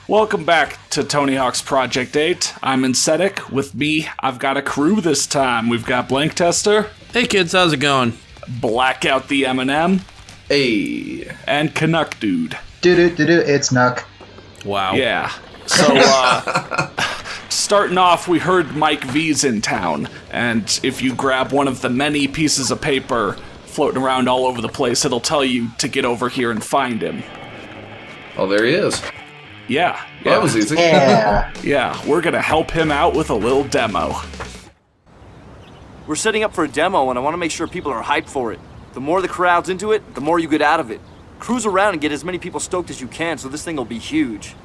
Welcome back to Tony Hawk's Project 8. I'm Insetic. With me, I've got a crew this time. We've got Blank Tester. Hey kids, how's it going? Blackout the M&M. Hey. And Canuck Dude. It's Nuck. Wow. Yeah. So, starting off, we heard Mike V's in town. And if you grab one of the many pieces of paper floating around all over the place, it'll tell you to get over here and find him. Oh, there he is. Yeah. Well, that was easy. Yeah. Yeah, we're gonna help him out with a little demo. We're setting up for a demo, and I want to make sure people are hyped for it. The more the crowd's into it, the more you get out of it. Cruise around and get as many people stoked as you can, so this thing will be huge.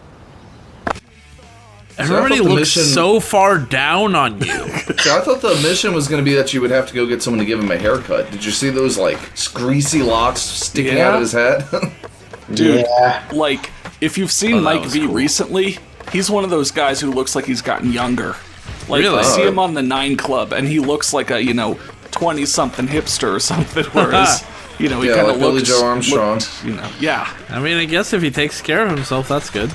Everybody looks so far down on you. I thought the mission was going to be that you would have to go get someone to give him a haircut. Did you see those, like, greasy locks sticking out of his head? Dude, Yeah. like, if you've seen Mike V recently, he's one of those guys who looks like he's gotten younger. Like, Really? I see him on the 9 Club, and he looks like a, 20-something hipster or something, whereas, he kind of like Billy Joe Armstrong. Yeah. I mean, I guess if he takes care of himself, that's good.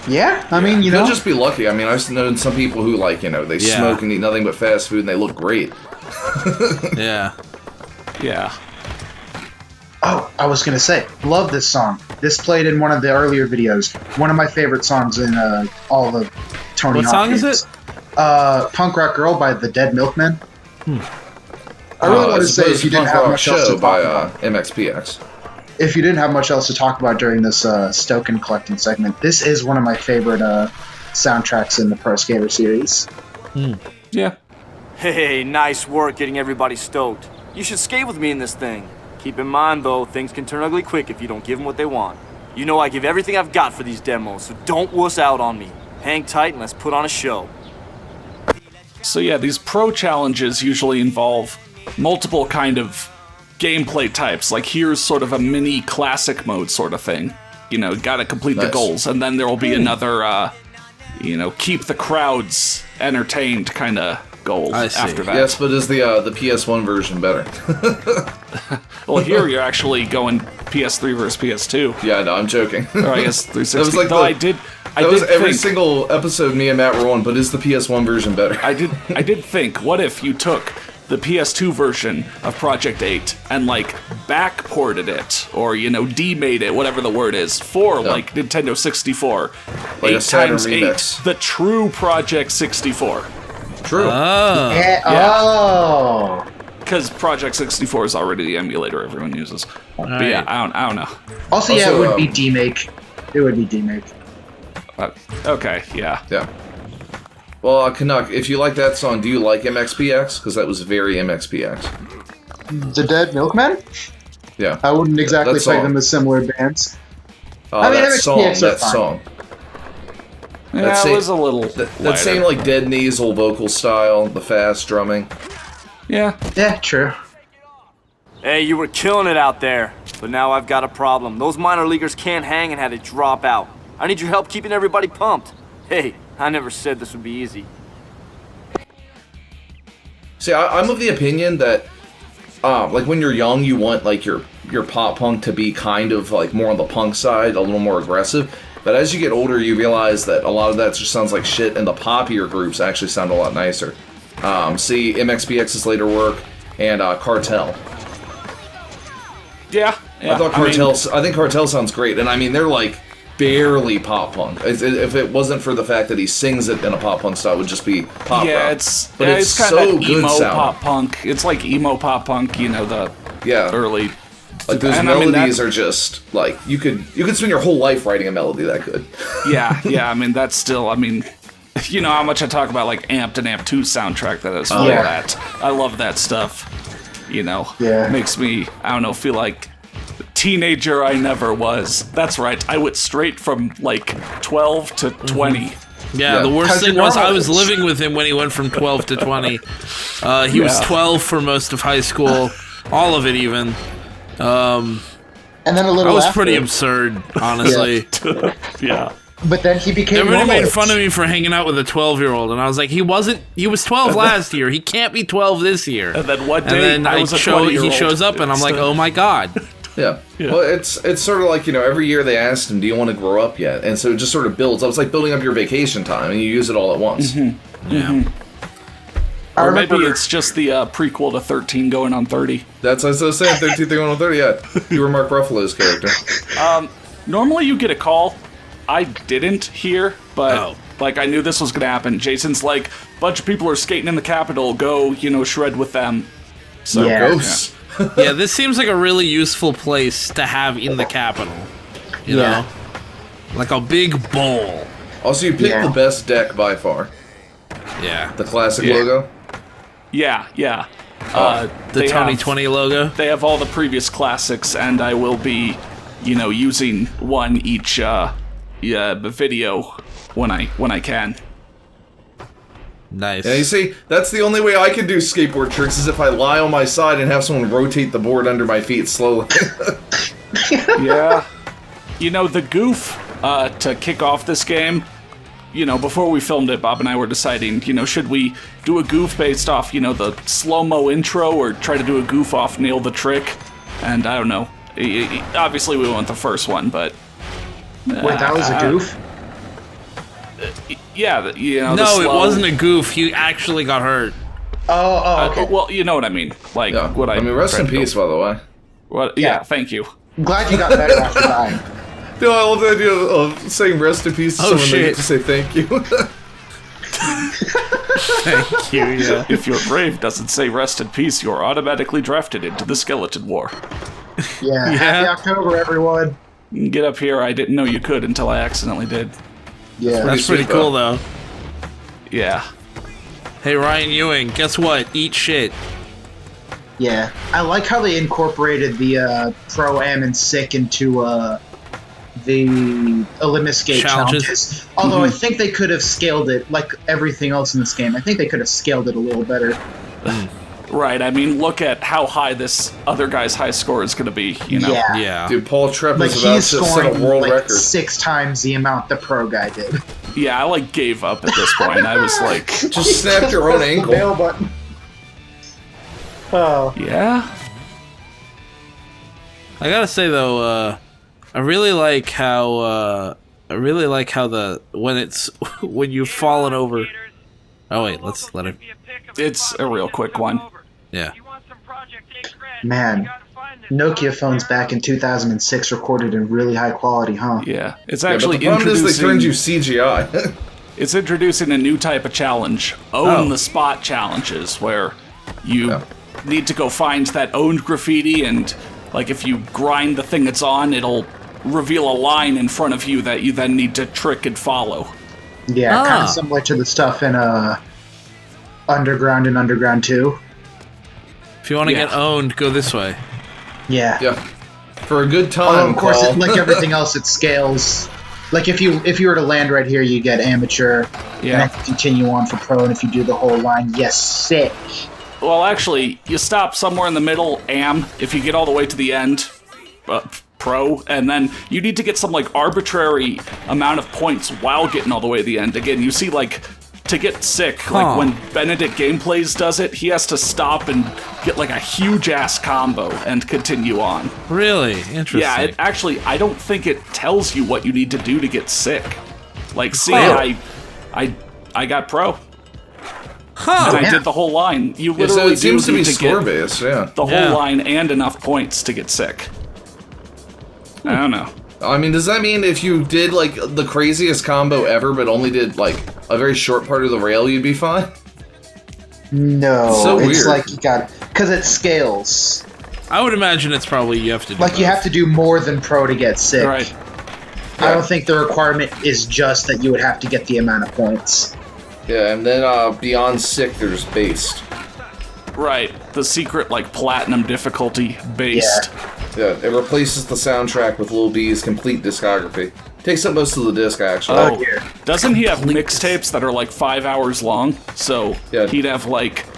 Yeah, I mean, He'll just be lucky. I mean, I've known some people who, like, they smoke and eat nothing but fast food, and they look great. Yeah. Yeah. Oh, I was gonna say, love this song. This played in one of the earlier videos. One of my favorite songs in all the Tony Hawk What song games. is it? Punk Rock Girl by the Dead Milkmen. I really want to say, if you didn't have much else to talk about, MXPX. if you didn't have much else to talk about during this Stoke and Collecting segment, this is one of my favorite soundtracks in the Pro Skater series. Yeah. Hey, nice work getting everybody stoked. You should skate with me in this thing. Keep in mind, though, things can turn ugly quick if you don't give them what they want. You know I give everything I've got for these demos, so don't wuss out on me. Hang tight and let's put on a show. So yeah, these pro challenges usually involve multiple kind of gameplay types. Like here's sort of a mini classic mode sort of thing. Gotta complete the goals, and then there will be another, keep the crowds entertained kind of goal after that. Yes, but is the PS1 version better? Well, here you're actually going PS3 versus PS2. Yeah, no, I'm joking. Or I guess 360. That was like I did every think, single episode me and Matt were on, but is the PS1 version better? I did think, what if you took the PS2 version of Project 8 and backported it, or demade it, whatever the word is, for like Nintendo 64. Like 8 a Saturn times remix. 8, the true Project 64. True. Yeah. Oh. Because Project 64 is already the emulator everyone uses. But yeah, I don't know. Also, yeah, it would be D-Make. It would be D-Make. Okay, yeah. Yeah. Well, Canuck, if you like that song, do you like MXPX? Because that was very MXPX. The Dead Milkmen? Yeah. I wouldn't exactly That play song. them as similar bands. That MXPX are fine. song. Yeah, it was a little That same, dead nasal vocal style, the fast drumming. Yeah. Yeah, true. Hey, you were killing it out there. But now I've got a problem. Those minor leaguers can't hang and had to drop out. I need your help keeping everybody pumped. Hey, I never said this would be easy. See, I'm of the opinion that, when you're young, you want, your pop punk to be kind of, more on the punk side, a little more aggressive. But as you get older, you realize that a lot of that just sounds like shit, and the poppier groups actually sound a lot nicer. See MXPX's later work, and Cartel. Yeah. I think Cartel sounds great, and I mean, they're, barely pop punk. If it wasn't for the fact that he sings it in a pop punk style, it would just be pop yeah, rock. it's so kind of good emo sounding. pop punk. It's like emo pop punk, the early. Those melodies are just you could spend your whole life writing a melody that good. Yeah. I mean, that's still. I mean, how much I talk about Amped and Amp 2 soundtrack that is full of that. I love that stuff. Makes me feel like the teenager I never was. That's right. I went straight from 12 to 20. Yeah, the worst thing was I was living with him when he went from 12 to 20. He was 12 for most of high school, all of it even. And then a little I was after. pretty absurd, honestly. Yeah. But then he became Everybody normal. made fun of me for hanging out with a 12-year-old, and I was like, he was 12 last year. He can't be 12 this year. And then one day, and then he shows up, and I'm like, oh my god. Yeah. Well, it's sort of like, every year they asked him, do you want to grow up yet? And so it just sort of builds. It's like building up your vacation time, and you use it all at once. Mm-hmm. Yeah. Mm-hmm. Or maybe it's just the prequel to 13 going on 30. That's what I was saying, 13 going on 30, yeah. You were Mark Ruffalo's character. Normally you get a call. I didn't hear, but I knew this was going to happen. Jason's like, bunch of people are skating in the Capitol, go, shred with them. So, ghosts. Yeah, this seems like a really useful place to have in the Capitol. You know? Like a big bowl. Also, you picked the best deck by far. Yeah. The classic logo. Yeah. The 2020 logo. They have all the previous classics, and I will be, using one each video when I can. Nice. Yeah, you see, that's the only way I can do skateboard tricks is if I lie on my side and have someone rotate the board under my feet slowly. Yeah. The goof to kick off this game, before we filmed it, Bob and I were deciding, should we do a goof based off, the slow-mo intro or try to do a goof-off, nail the trick? And I don't know. Obviously, we went the first one, but... Wait, that was a goof? Yeah, No, it wasn't a goof. He actually got hurt. Oh, okay. Well, you know what I mean. Like, Yeah. what I mean, rest in peace, by the way. What? Yeah, thank you. I'm glad you got better after dying. I love the idea of saying rest in peace to someone they get to say thank you. Thank you, yeah. If your grave doesn't say rest in peace, you're automatically drafted into the Skeleton War. Yeah, happy October, everyone. Get up here, I didn't know you could until I accidentally did. Yeah. That's pretty cool, though. Yeah. Hey, Ryan Ewing, guess what? Eat shit. Yeah. I like how they incorporated the Pro-Am and Sick into the Elimiscape challenges. Although I think they could have scaled it, like everything else in this game. I think they could have scaled it a little better. Right, I mean, look at how high this other guy's high score is going to be, Yeah. Dude, Paul Trepp Like, is about he's to set scoring a world record. 6 times the amount the Pro guy did. Yeah, I, gave up at this point. I was like... Just snap your own ankle. The bail button. Oh. Yeah? I gotta say, though, I really like how when you've fallen over... Oh, wait, let's let it... It's a real quick one. Yeah. Man, Nokia phones back in 2006 recorded in really high quality, huh? Yeah. It's But actually the problem is they turned you introducing... CGI. It's introducing a new type of challenge. Own the spot challenges, where you need to go find that owned graffiti, and, if you grind the thing it's on, it'll reveal a line in front of you that you then need to trick and follow. Yeah, kind of similar to the stuff in Underground and Underground 2. If you want to get owned, go this way. Yeah. Yeah. For a good time, Although, of course, Paul. like everything else, it scales. Like, if you were to land right here, you get amateur, and then continue on for pro, and if you do the whole line, yes, sick. Well, actually, you stop somewhere in the middle, if you get all the way to the end, pro, and then you need to get some, arbitrary amount of points while getting all the way to the end. Again, you see, to get sick, when Benedict Gameplays does it, he has to stop and get, a huge-ass combo and continue on. Really? Interesting. Yeah, I don't think it tells you what you need to do to get sick. I got pro. Huh. And I did the whole line. You Yeah, literally so it seems to be need to get score-based, yeah. the whole line and enough points to get sick. I don't know. I mean, does that mean if you did, the craziest combo ever, but only did, a very short part of the rail, you'd be fine? No, So it's weird. you got... Because it scales. I would imagine it's probably you have to do You have to do more than pro to get sick. Right. I don't think the requirement is just that you would have to get the amount of points. Yeah, and then beyond sick, there's based. Right. The secret, platinum difficulty based. Yeah, it replaces the soundtrack with Lil B's complete discography. Takes up most of the disc, actually. Oh, doesn't he have mixtapes that are 5 hours long? So he'd have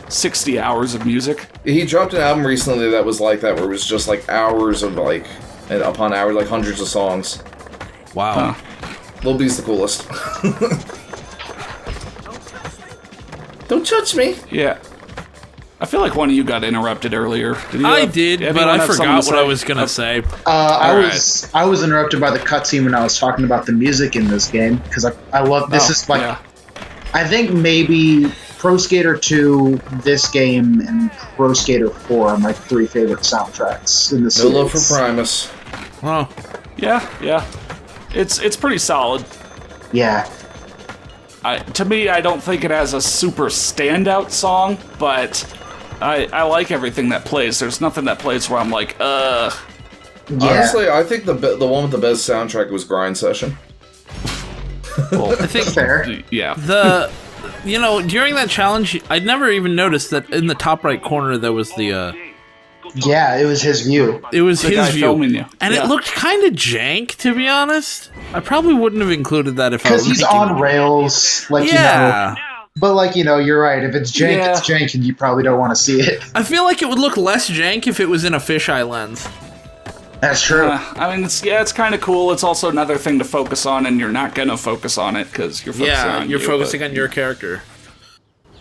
60 hours of music. He dropped an album recently that was like that, where it was just hours of and upon hours, hundreds of songs. Wow. Lil B's the coolest. Don't touch me. Yeah. I feel like one of you got interrupted earlier. I did, but I forgot what I was gonna say. I was interrupted by the cutscene when I was talking about the music in this game because I love this. Is like I think maybe Pro Skater 2, this game, and Pro Skater 4 are my 3 favorite soundtracks in the series. No love for Primus. Oh, yeah. It's pretty solid. Yeah. To me, I don't think it has a super standout song, but I like everything that plays. There's nothing that plays where I'm like, Yeah. Honestly, I think the one with the best soundtrack was Grind Session. Well, I think Fair. yeah. During that challenge, I'd never even noticed that in the top right corner there was the. Yeah, it was his view. It was The his guy view, filming you. and it looked kind of jank, to be honest. I probably wouldn't have included that if I was Because he's making on rails, like, Yeah. But, like, you're right. If it's jank, it's jank, and you probably don't want to see it. I feel like it would look less jank if it was in a fisheye lens. That's true. I mean, it's kind of cool. It's also another thing to focus on, and you're not gonna focus on it because you're focusing on you're you, focusing but- on your character.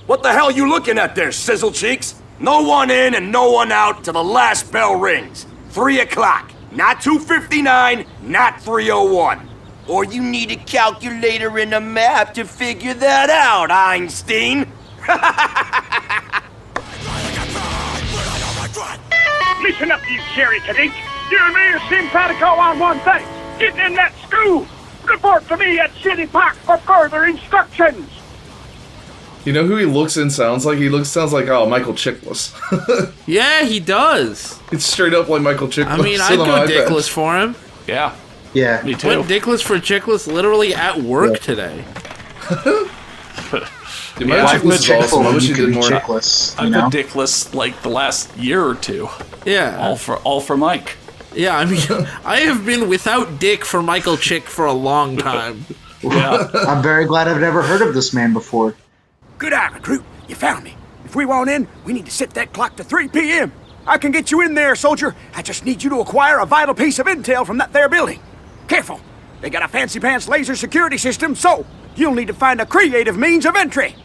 What the hell you looking at there, sizzle cheeks? No one in and no one out till the last bell rings. 3 o'clock. Not 2:59, not 3:01. Or you need a calculator and a map to figure that out, Einstein. Listen up, you cherry cadets. You and me are simpatico on one thing. Getting in that school. Report to me at City Park for further instructions. You know who he looks and sounds like? He sounds like Michael Chiklis. Yeah, he does. It's straight up like Michael Chiklis. I mean, I'd go dickless for him. Yeah, Yeah. me too. Went dickless for chickless literally at work today. Dude, Michael Chiklis is awesome. I wish he did more. Chickless, I've been dickless like the last year or two. Yeah. All for Mike. Yeah, I mean, I have been without dick for Michael Chick for a long time. Yeah. I'm very glad I've never heard of this man before. Good eye, recruit. You found me. If we want in, we need to set that clock to 3 p.m. I can get you in there, soldier. I just need you to acquire a vital piece of intel from that there building. Careful. They got a fancy pants laser security system, so you'll need to find a creative means of entry.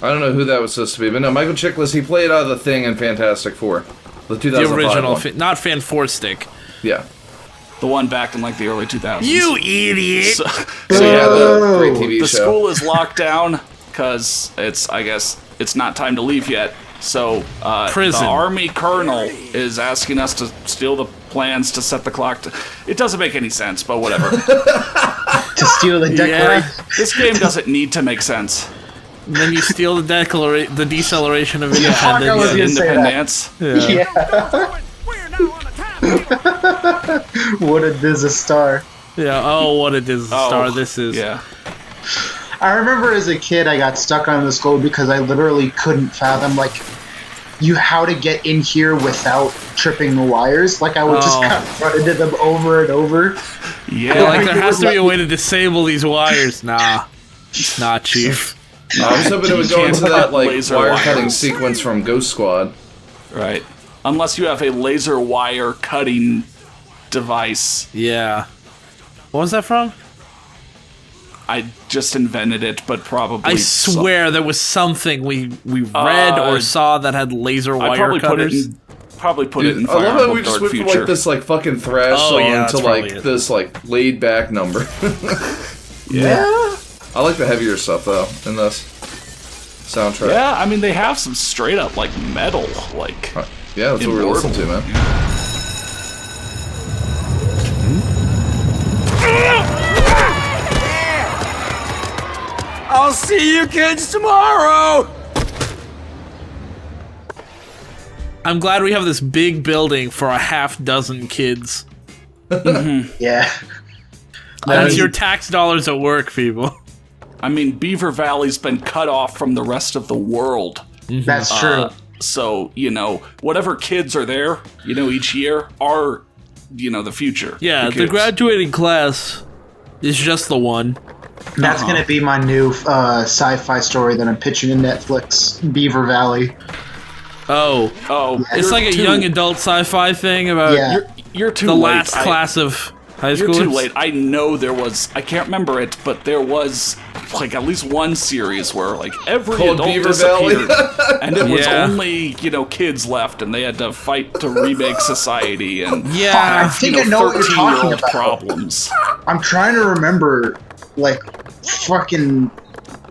I don't know who that was supposed to be, but no, Michael Chiklis, he played The Thing in Fantastic Four. The 2005 The original, one. not Fan 4 Stick. Yeah. The one back in like the early 2000s. You idiot! So Yeah, the great TV the show. school is locked down because I guess it's not time to leave yet. So Prison. the army colonel is asking us to steal the plans to set the clock to. It doesn't make any sense, but whatever. To steal the declaration. This game doesn't need to make sense. And then you steal the deceleration of I was independence. gonna say that. Independence. Yeah. We're now on a time. What a disaster. Yeah, oh, what a disaster this is. Yeah. I remember as a kid, I got stuck on the school because I literally couldn't fathom, like, how to get in here without tripping the wires. Like, I would just kind of run into them over and over. Yeah. Like, there has to be a way to disable these wires. Nah, chief. I was hoping it would go into that, like, Laser wire wires. cutting sequence from Ghost Squad. Right. Unless you have a laser wire cutting device. Yeah. What was that from? I just invented it, but probably. I swear there was something we read or saw that had laser I wire probably cutters. put it in I Fire love how Emblem we just Dark went from, Future. like, this, like, fucking thrash Oh, song yeah, that's to, probably like, it. this, like, laid-back number. Yeah. I like the heavier stuff, though, in this soundtrack. Yeah, I mean they have some straight up like metal, like Yeah, that's what we're Immortal. listening to, man. I'll see you kids tomorrow. I'm glad we have this big building for a half dozen kids. Yeah. That's your tax dollars at work, people. I mean Beaver Valley's been cut off from the rest of the world. That's true. So, whatever kids are there, each year are, the future. Yeah, the kids. graduating class is just the one. That's going to be my new sci-fi story that I'm pitching to Netflix, Beaver Valley. Oh, it's you're like a too- young adult sci-fi thing about Yeah. You're too the late. last class of High You're schoolers? too late. I know there was. I can't remember it, but there was like at least one series where like every Called adult Beaver disappeared, Valley. and it was Yeah. only kids left, and they had to fight to remake society and I Yeah. think I know what you're talking 13-year-old about. problems. I'm trying to remember, like, fucking.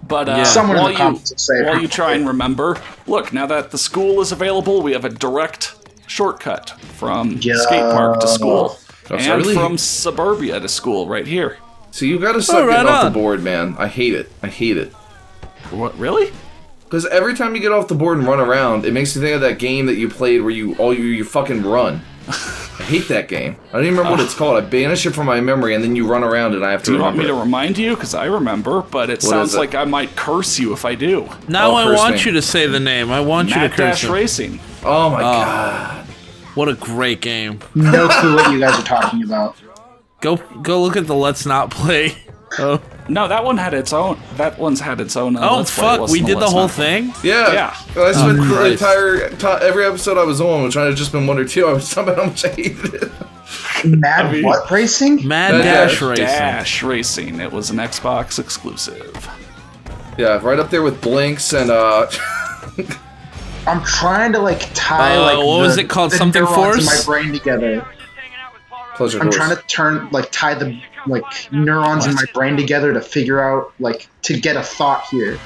But Yeah. Someone in while the comments will say it. while you try and remember, look, now that the school is available, we have a direct shortcut from skate park to school. That's And really- from suburbia to school, right here. So you gotta stop right getting off the on. board, man. I hate it. I hate it. What, really? Because every time you get off the board and run around, it makes me think of that game that you played where you fucking run. I hate that game. I don't even remember what it's called. I banish it from my memory, and then you run around, and I have to Do you want remember me to it. remind you? Because I remember, but it sounds is it? like I might curse you if I do. Now Oh, I curse want me. you to say the name. I want you to Mad curse Dash him. Racing. Oh my god. What a great game. No clue what you guys are talking about. Go look at the Let's Not Play. Oh, No, that one had its own. That one's had its own. oh fuck, we did the whole thing? Yeah. Yeah. I spent the Christ. every episode I was on, which I had just been 1 or 2, I was talking about how much I hated it. Mad what racing? Mad Mad Dash Dash. Racing. Dash Racing. It was an Xbox exclusive. Yeah, right up there with Blinks and I'm trying to like tie what was it called? the Something neurons in Force? my brain together. Pleasure I'm Horse. trying to tie the neurons in my brain together to figure out to get a thought here.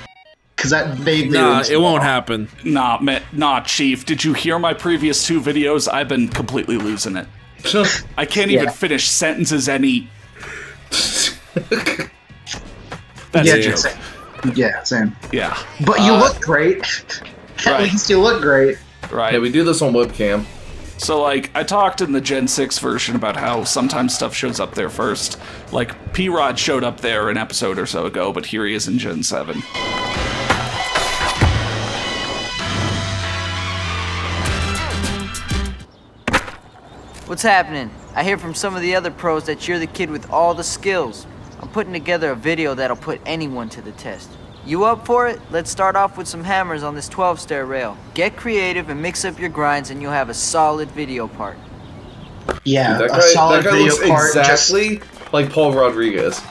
Because that vaguely Nah, rings it a won't bell. happen. Nah, Chief. Did you hear my previous 2 videos? I've been completely losing it. I can't even Yeah. finish sentences any. That's Yeah, a joke. same. Yeah, same. Yeah. But you look great. At right. least you look great. Right. Yeah, we do this on webcam. So, like, I talked in the Gen 6 version about how sometimes stuff shows up there first. Like, P-Rod showed up there an episode or so ago, but here he is in Gen 7. What's happening? I hear from some of the other pros that you're the kid with all the skills. I'm putting together a video that'll put anyone to the test. You up for it? Let's start off with some hammers on this 12-stair rail. Get creative and mix up your grinds and you'll have a solid video part. Yeah, That a solid guy video looks part. exactly like Paul Rodriguez.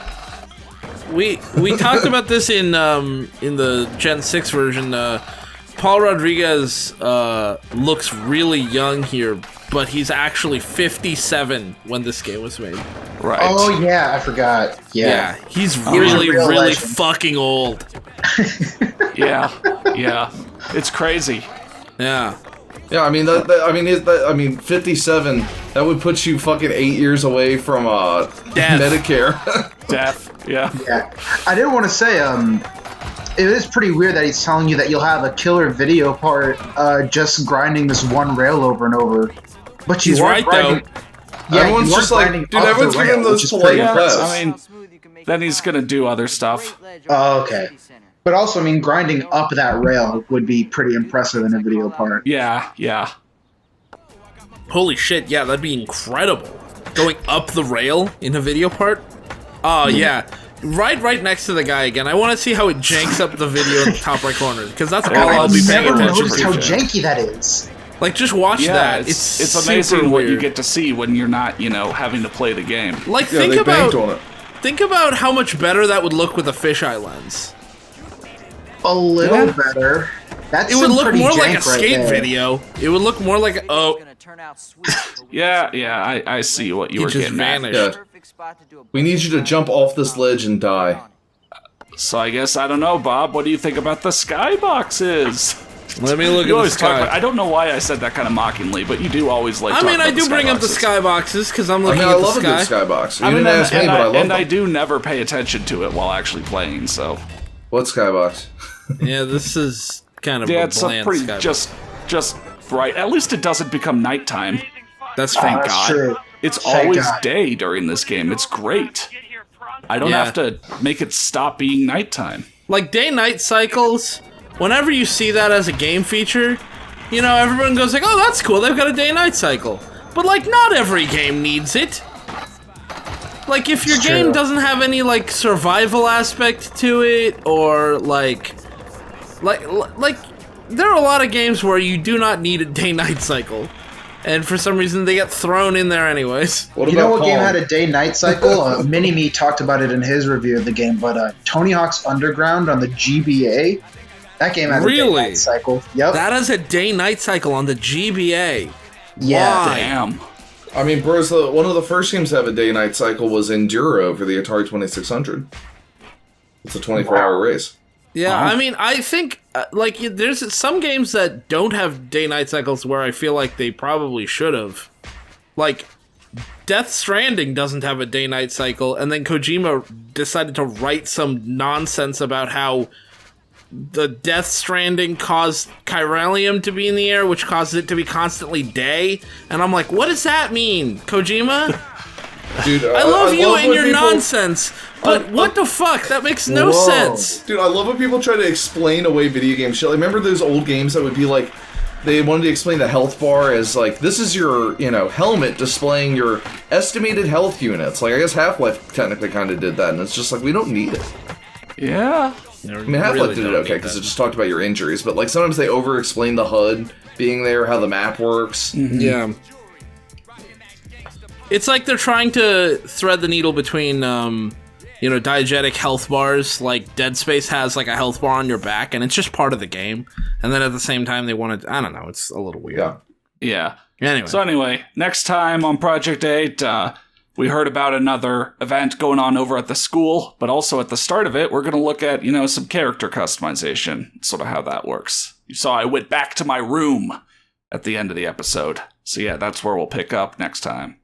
We talked about this in the Gen 6 version. Paul Rodriguez looks really young here, but he's actually 57 when this game was made. Right. Oh yeah, I forgot. Yeah. He's was a really, real really legend. fucking old. Yeah. Yeah. It's crazy. Yeah. Yeah, I mean, 57. That would put you fucking 8 years away from Death. Medicare. Death. Yeah. Yeah. I didn't want to say it is pretty weird that he's telling you that you'll have a killer video part just grinding this one rail over and over. But you He's are right, grinding, though. Yeah, Everyone's you are just like, grinding dude, up everyone's the giving rail, those which is polite pretty claps. impressive. I mean, then he's gonna do other stuff. Oh, okay. But also, I mean, grinding up that rail would be pretty impressive in a video part. Yeah. Yeah. Holy shit, yeah, that'd be incredible. Going up the rail in a video part? Oh, yeah. Right next to the guy again. I want to see how it janks up the video in the top right corner, because that's all I'll be I've paying never attention noticed how to. janky that is. Like, just watch Yeah. that. It's super amazing what you weird. get to see when you're not, having to play the game. Like, Yeah, think they banked on about it. think about how much better that would look with a fisheye lens. A little Yeah. better. That's It would some look pretty more like a jank right skate there. video. It would look more like Yeah. I see what you he were just getting at. vanished. Yeah. We need you to jump off this ledge and die. So I guess I don't know, Bob. What do you think about the skyboxes? Let me look You at the always talk sky. about. I don't know why I said that kind of mockingly, but you do always like. I talk mean, I about do bring up the skyboxes. skyboxes because I'm I looking mean, I at the love a good sky. skybox. You I mean, didn't ask me, and but I love and them. I do never pay attention to it while actually playing. So What skybox? Yeah, this is kind of yeah, a it's a bland pretty skybox. just right. At least it doesn't become nighttime. That's Thank That's God. true. It's Thank always God. day during this game. It's great. I don't Yeah. have to make it stop being nighttime. Like day-night cycles. Whenever you see that as a game feature, everyone goes like, "Oh, that's cool. They've got a day-night cycle." But like, not every game needs it. Like, if your It's game true. doesn't have any like survival aspect to it, or like there are a lot of games where you do not need a day-night cycle. And for some reason, they get thrown in there anyways. What You know what about game Pong? had a day-night cycle? Mini-Me talked about it in his review of the game, but Tony Hawk's Underground on the GBA, that game had a day-night cycle. Yep. That is a day-night cycle on the GBA. Yeah. Why? Damn. I mean, bros, one of the first games to have a day-night cycle was Enduro for the Atari 2600. It's a 24-hour race. Yeah, Wow. I mean, I think, there's some games that don't have day-night cycles where I feel like they probably should have. Like, Death Stranding doesn't have a day-night cycle, and then Kojima decided to write some nonsense about how the Death Stranding caused chiralium to be in the air, which causes it to be constantly day. And I'm like, what does that mean, Kojima? Dude, I love you and when your people- nonsense, but what the fuck? That makes no Whoa. sense. Dude, I love when people try to explain away video game shit. Like, remember those old games that would be like, they wanted to explain the health bar as like, this is your, helmet displaying your estimated health units. Like, I guess Half-Life technically kind of did that, and it's just like, we don't need it. Yeah. I mean, Half-Life did it okay, because it just talked about your injuries, but like, sometimes they over-explain the HUD being there, how the map works. Yeah. It's like they're trying to thread the needle between, diegetic health bars. Like, Dead Space has, like, a health bar on your back, and it's just part of the game. And then at the same time, they want to... I don't know. It's a little weird. Yeah. Yeah. Anyway. So anyway, next time on Project 8, we heard about another event going on over at the school, but also at the start of it, we're going to look at, some character customization, sort of how that works. You saw I went back to my room at the end of the episode. So yeah, that's where we'll pick up next time.